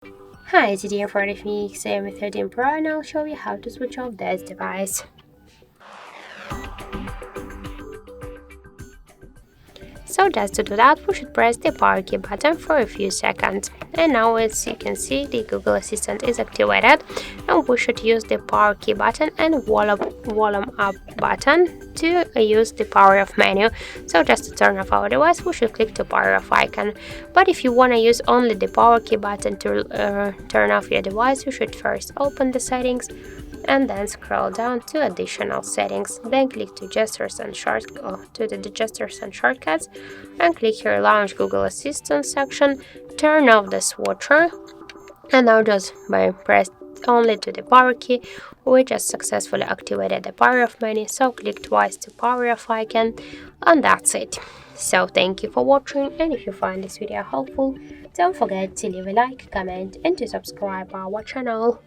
Hi, today for the HardReset.Info 13 Pro and I'll show you how to switch off this device. So just to do that, we should press the power key button for a few seconds. And now as you can see, the Google Assistant is activated and we should use the power key button and volume up button to use the power off menu. So just to turn off our device, we should click the power off icon. But if you want to use only the power key button to turn off your device, you should first open the settings and then scroll down to additional settings, then click to gestures and the gestures and shortcuts and click here launch Google Assistant section, turn off the switcher, and now just by press only to the power key we just successfully activated the power off menu. So click twice to power off icon and that's it. So thank you for watching, and if you find this video helpful, don't forget to leave a like, comment and to subscribe our channel.